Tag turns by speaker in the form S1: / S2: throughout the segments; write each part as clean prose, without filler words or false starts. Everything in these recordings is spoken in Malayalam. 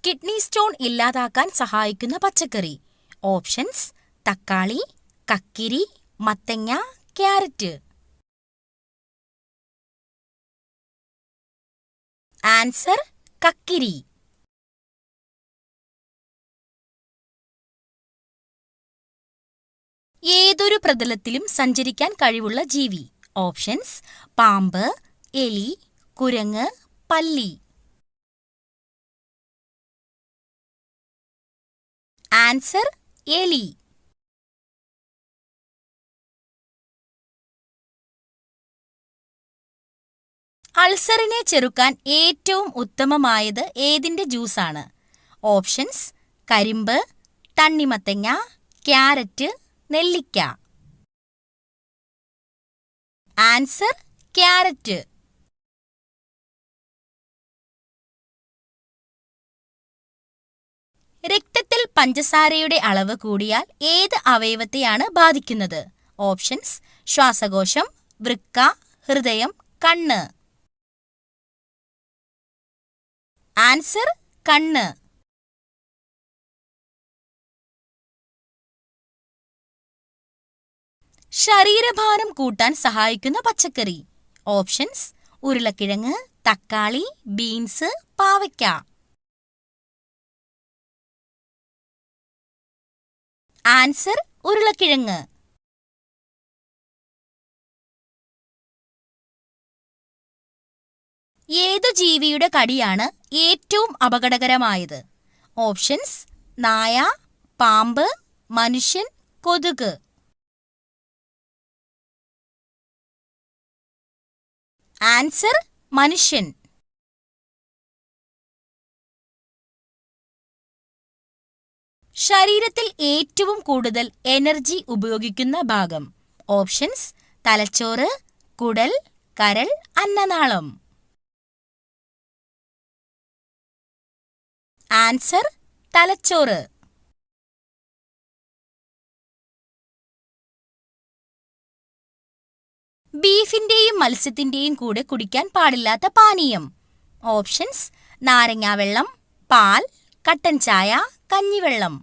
S1: കിഡ്നി സ്റ്റോൺ ഇല്ലാതാക്കാൻ സഹായിക്കുന്ന പച്ചക്കറി. ഓപ്ഷൻസ്: തക്കാളി, കക്കിരി, മത്തങ്ങ, ക്യാരറ്റ്. ആൻസർ: കക്കിരി. ഏതൊരു പ്രതലത്തിലും സഞ്ചരിക്കാൻ കഴിവുള്ള ജീവി. ഓപ്ഷൻസ്: പാമ്പ്, എലി, കുരങ്ങ്, പല്ലി. ആൻസർ: എലി. അൾസറിനെ ചെറുക്കാൻ ഏറ്റവും ഉത്തമമായത് ഏതിന്റെ ജ്യൂസാണ്? ഓപ്ഷൻസ്: കരിമ്പ്, തണ്ണിമത്തങ്ങ, ക്യാരറ്റ്, നെല്ലിക്ക. Answer: carrot. രക്തത്തിൽ പഞ്ചസാരയുടെ അളവ് കൂടിയാൽ ഏത് അവയവത്തെയാണ് ബാധിക്കുന്നത്? ഓപ്ഷൻസ്: ശ്വാസകോശം, വൃക്ക, ഹൃദയം, കണ്ണ്. ആൻസർ: കണ്ണ്. ശരീരഭാരം കൂട്ടാൻ സഹായിക്കുന്ന പച്ചക്കറി. ഓപ്ഷൻസ്: ഉരുളക്കിഴങ്ങ്, തക്കാളി, ബീൻസ്, പാവയ്ക്ക. ആൻസർ: ഉരുളക്കിഴങ്ങ്. ഏതു ജീവിയുടെ കടിയാണ് ഏറ്റവും അപകടകരമായത്? ഓപ്ഷൻസ്: നായ, പാമ്പ്, മനുഷ്യൻ, കൊതുക്. ആൻസർ: മനുഷ്യൻ. ശരീരത്തിൽ ഏറ്റവും കൂടുതൽ എനർജി ഉപയോഗിക്കുന്ന ഭാഗം. ഓപ്ഷൻസ്: തലച്ചോറ്, കുടൽ, കരൾ, അന്നനാളം. ആൻസർ: തലച്ചോറ്. ബീഫിന്റെയും മത്സ്യത്തിന്റെയും കൂടെ കുടിക്കാൻ പാടില്ലാത്ത പാനീയം. ഓപ്ഷൻസ്: നാരങ്ങാവെള്ളം, പാൽ, കട്ടൻ ചായ, കഞ്ഞിവെള്ളം.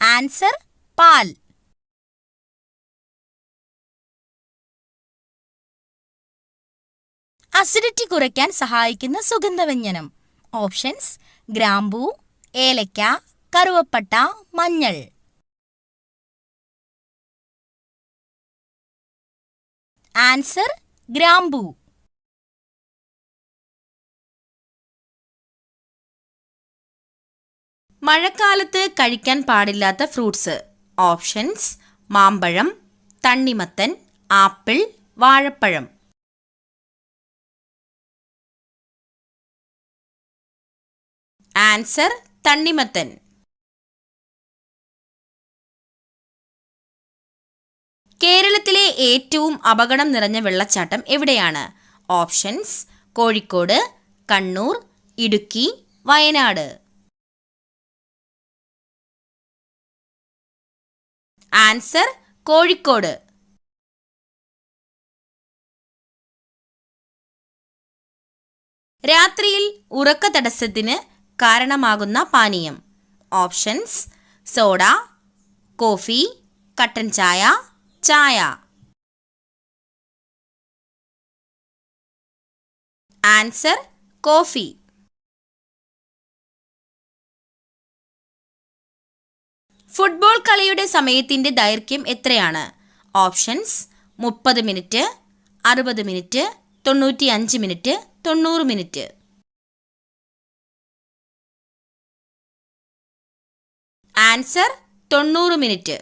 S1: ആൻസർ: പാൽ. അസിഡിറ്റി കുറയ്ക്കാൻ സഹായിക്കുന്ന സുഗന്ധവ്യഞ്ജനം. ഓപ്ഷൻസ്: ഗ്രാമ്പൂ, ഏലക്ക, കറുവപ്പട്ട, മഞ്ഞൾ. ആൻസർ: ഗ്രാമ്പൂ. മഴക്കാലത്ത് കഴിക്കാൻ പാടില്ലാത്ത ഫ്രൂട്ട്സ്. ഓപ്ഷൻസ്: മാമ്പഴം, തണ്ണിമത്തൻ, ആപ്പിൾ, വാഴപ്പഴം. ആൻസർ: തണ്ണിമത്തൻ. കേരളത്തിലെ ഏറ്റവും അപകടം നിറഞ്ഞ വെള്ളച്ചാട്ടം എവിടെയാണ്? ഓപ്ഷൻസ്: കോഴിക്കോട്, കണ്ണൂർ, ഇടുക്കി, വയനാട്. ആൻസർ: കോഴിക്കോട്. രാത്രിയിൽ ഉറക്ക തടസ്സത്തിന് കാരണമാകുന്ന പാനീയം. ഓപ്ഷൻസ്: സോഡ, കോഫി, കട്ടൻ ചായ, ചായ. Answer: coffee. ഫുട്ബോൾ കളിയുടെ സമയത്തിന്റെ ദൈർഘ്യം എത്രയാണ്? Options: 30 minute, 60 minute, 95 minute, 90 minute. Answer: 90 minute.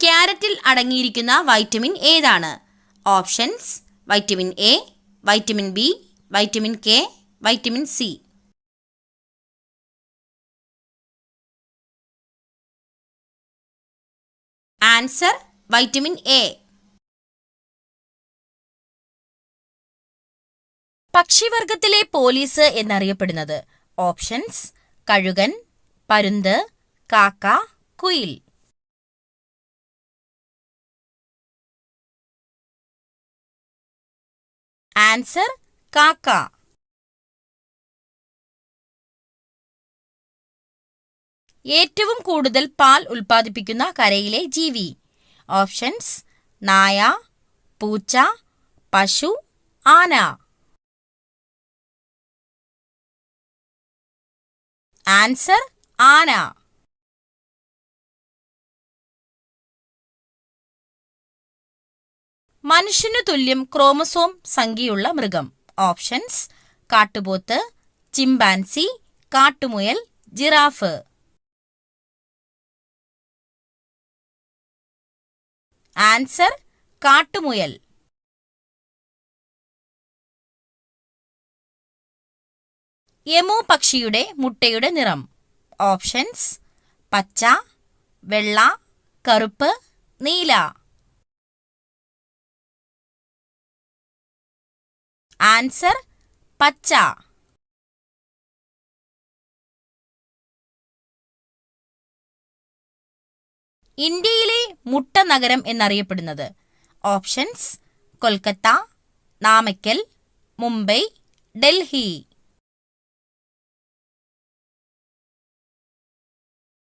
S1: ക്യാരറ്റിൽ അടങ്ങിയിരിക്കുന്ന വൈറ്റമിൻ ഏതാണ്? Options: vitamin A, vitamin B, vitamin K, vitamin C. Answer: vitamin A. പക്ഷിവർഗത്തിലെ പോലീസ് എന്നറിയപ്പെടുന്നത്. ഓപ്ഷൻസ്: കഴുകൻ, പരുന്ത്, കാക്ക, കുയിൽ. ആൻസർ കാക്ക. ഏറ്റവും കൂടുതൽ പാൽ ഉൽപ്പാദിപ്പിക്കുന്ന കരയിലെ ജീവി. ഓപ്ഷൻസ്: നായ, പൂച്ച, പശു, ആന. ആൻസർ ആന. മനുഷ്യനു തുല്യം ക്രോമസോം സംഖ്യയുള്ള മൃഗം. ഓപ്ഷൻസ്: കാട്ടുപോത്ത്, ചിമ്പാൻസി, കാട്ടുമുയൽ, ജിറാഫ്. ആൻസർ കാട്ടുമുയൽ. എമു പക്ഷിയുടെ മുട്ടയുടെ നിറം. ഓപ്ഷൻസ്: പച്ച, വെള്ള, കറുപ്പ്, നീല. ആൻസർ പച്ച. ഇന്ത്യയിലെ മുട്ട നഗരം എന്നറിയപ്പെടുന്നത്. ഓപ്ഷൻസ്: കൊൽക്കത്ത, നാമക്കൽ, മുംബൈ, ഡൽഹി.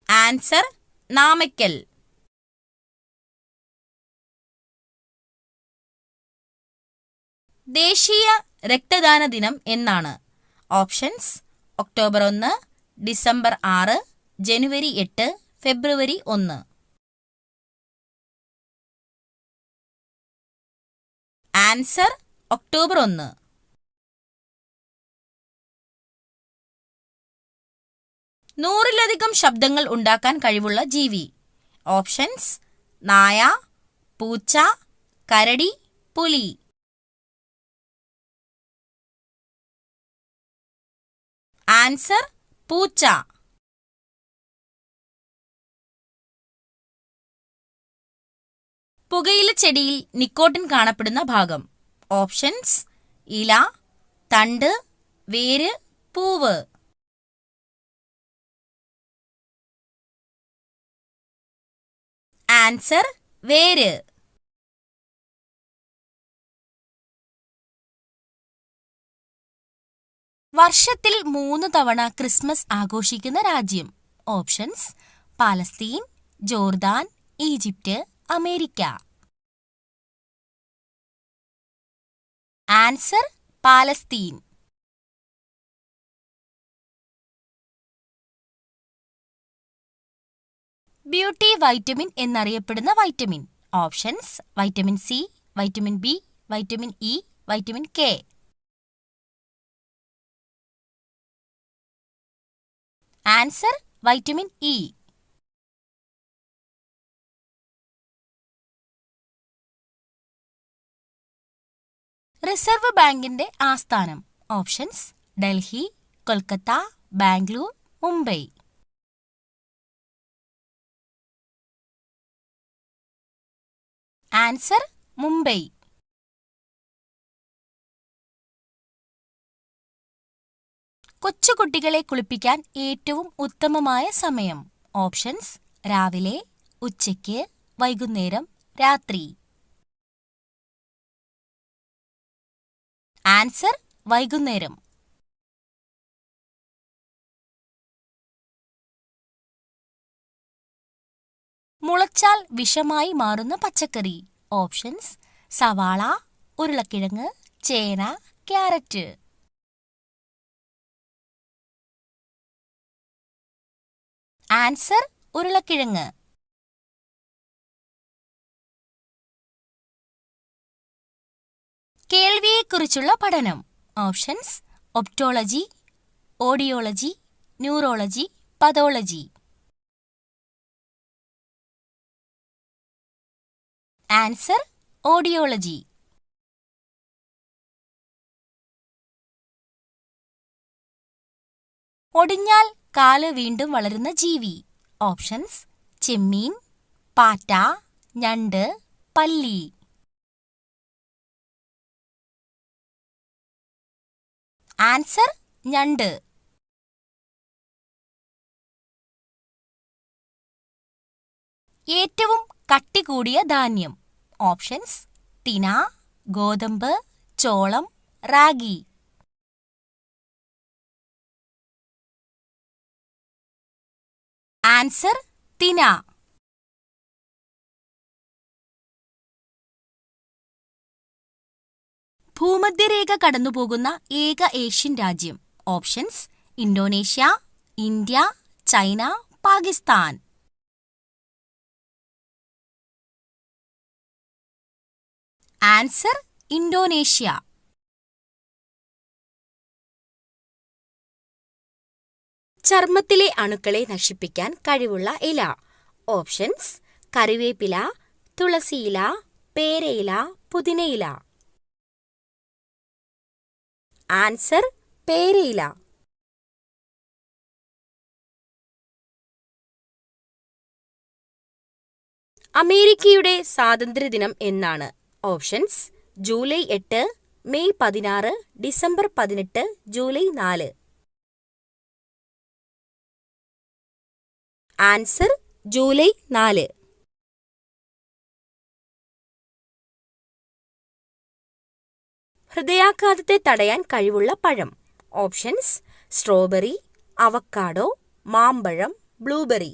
S1: ആൻസർ നാമക്കൽ. ദേശീയ രക്തദാന ദിനം എന്നാണ്? ഓപ്ഷൻസ്: ഒക്ടോബർ 1, ഡിസംബർ 6, ജനുവരി 8, ഫെബ്രുവരി 1. Answer October 1. നൂറിലധികം ശബ്ദങ്ങൾ ഉണ്ടാക്കാൻ കഴിവുള്ള ജീവി. ഓപ്ഷൻസ്: നായ, പൂച്ച, കരടി, പുലി. ആൻസർ പൂച്ച. പുകയില ചെടിയിൽ നിക്കോട്ടിൻ കാണപ്പെടുന്ന ഭാഗം. ഓപ്ഷൻസ്: ഇല, തണ്ട്, വേര്, പൂവ്. ആൻസർ വേര്. വർഷത്തിൽ 3 തവണ ക്രിസ്മസ് ആഘോഷിക്കുന്ന രാജ്യം. Options: Palestine, Jordan, Egypt, America. Answer Palestine. Beauty vitamin എന്നറിയപ്പെടുന്ന vitamin. Options: vitamin C, vitamin B, vitamin E, vitamin K. Answer vitamin E. Reserve ബാങ്കിന്റെ ആസ്ഥാനം. ഓപ്ഷൻസ്: ഡൽഹി, കൊൽക്കത്ത, ബാംഗ്ലൂർ, മുംബൈ. ആൻസർ മുംബൈ. കൊച്ചുകുട്ടികളെ കുളിപ്പിക്കാൻ ഏറ്റവും ഉത്തമമായ സമയം. ഓപ്ഷൻസ്: രാവിലെ, ഉച്ചയ്ക്ക്, വൈകുന്നേരം, രാത്രി. ആൻസർ വൈകുന്നേരം. മുളച്ചാൽ വിഷമായി മാറുന്ന പച്ചക്കറി. ഓപ്ഷൻസ്: സവാള, ഉരുളക്കിഴങ്ങ്, ചേന, ക്യാരറ്റ്. ആൻസർ ഉരുളക്കിഴങ്ങ്. കേൾവിയെക്കുറിച്ചുള്ള പഠനം. Options: optology, audiology, neurology, pathology. Answer audiology. ഒടിഞ്ഞാൽ കാല് വീണ്ടും വളരുന്ന ജീവി. ഓപ്ഷൻസ്: ചെമ്മീൻ, പാറ്റ, ഞണ്ട്, പല്ലി. ആൻസർ ഞണ്ട്. ഏറ്റവും കട്ടി കൂടിയ ധാന്യം. ഓപ്ഷൻസ്: തിന, ഗോതമ്പ്, ചോളം, റാഗി. ആൻസർ തിന. ഭൂമധ്യരേഖ കടന്നുപോകുന്ന ഏക ഏഷ്യൻ രാജ്യം. Options: Indonesia, India, China, Pakistan. Answer Indonesia. ചർമ്മത്തിലെ അണുക്കളെ നശിപ്പിക്കാൻ കഴിവുള്ള ഇല. ഓപ്ഷൻസ്: കറിവേപ്പില, തുളസിയില, പേരയില, പുതിനയില. ആൻസർ പേരയില. അമേരിക്കയുടെ സ്വാതന്ത്ര്യദിനം എന്നാണ്? Options: July 8, May 16, December 18, July 4. Answer July 4. ഹൃദയാഘാതത്തെ തടയാൻ കഴിവുള്ള പഴം. ഓപ്ഷൻസ്: സ്ട്രോബെറി, അവക്കാഡോ, മാമ്പഴം, ബ്ലൂബെറി.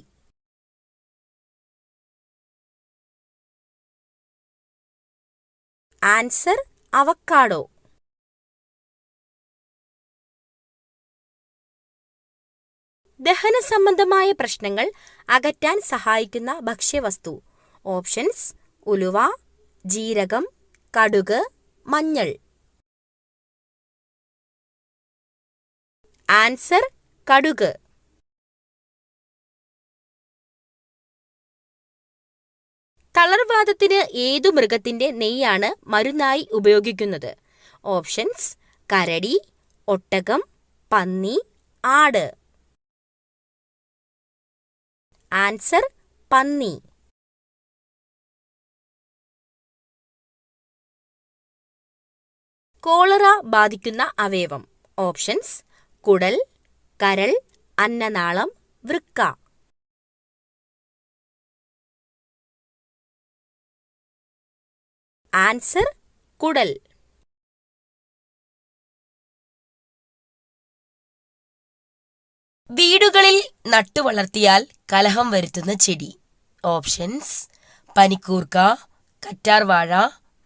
S1: Answer avocado. ദഹന സംബന്ധമായ പ്രശ്നങ്ങൾ അകറ്റാൻ സഹായിക്കുന്ന ഭക്ഷ്യവസ്തു. ഓപ്ഷൻസ്: ഉലുവ, ജീരകം, കടുക്, മഞ്ഞൾ. ആൻസർ കടുക്. തളർവാതത്തിന് ഏതു മൃഗത്തിന്റെ നെയ്യാണ് മരുന്നായി ഉപയോഗിക്കുന്നത്? ഓപ്ഷൻസ്: കരടി, ഒട്ടകം, പന്നി, ആട്. ആൻസർ പന്നി. കോളറ ബാധിക്കുന്ന അവയവം. ഓപ്ഷൻസ്: കുടൽ, കരൾ, അന്നനാളം, വൃക്ക. ആൻസർ കുടൽ. വീടുകളിൽ നട്ടുവളർത്തിയാൽ കലഹം വരുത്തുന്ന ചെടി. ഓപ്ഷൻസ്: പനിക്കൂർക്ക, കറ്റാർവാഴ,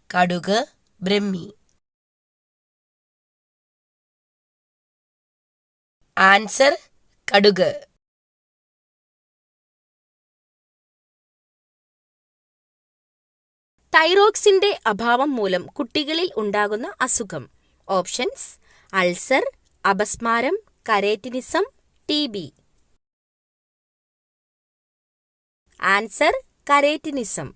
S1: കടുക്, ബ്രഹ്മി. ആൻസർ കടുക്. തൈറോക്സിന്റെ അഭാവം മൂലം കുട്ടികളിൽ ഉണ്ടാകുന്ന അസുഖം. ഓപ്ഷൻസ്: അൾസർ, അപസ്മാരം, കരേറ്റിനിസം, TB. ആൻസർ കരേറ്റിനിസം.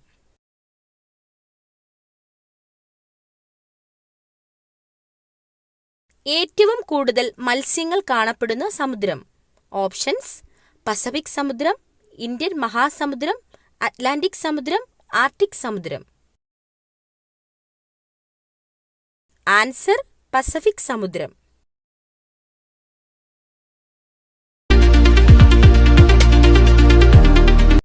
S1: ഏറ്റവും കൂടുതൽ മത്സ്യങ്ങൾ കാണപ്പെടുന്ന സമുദ്രം. ഓപ്ഷൻസ്: പസഫിക് സമുദ്രം, ഇന്ത്യൻ മഹാസമുദ്രം, അറ്റ്ലാന്റിക് സമുദ്രം, ആർട്ടിക് സമുദ്രം. ആൻസർ പസഫിക് സമുദ്രം.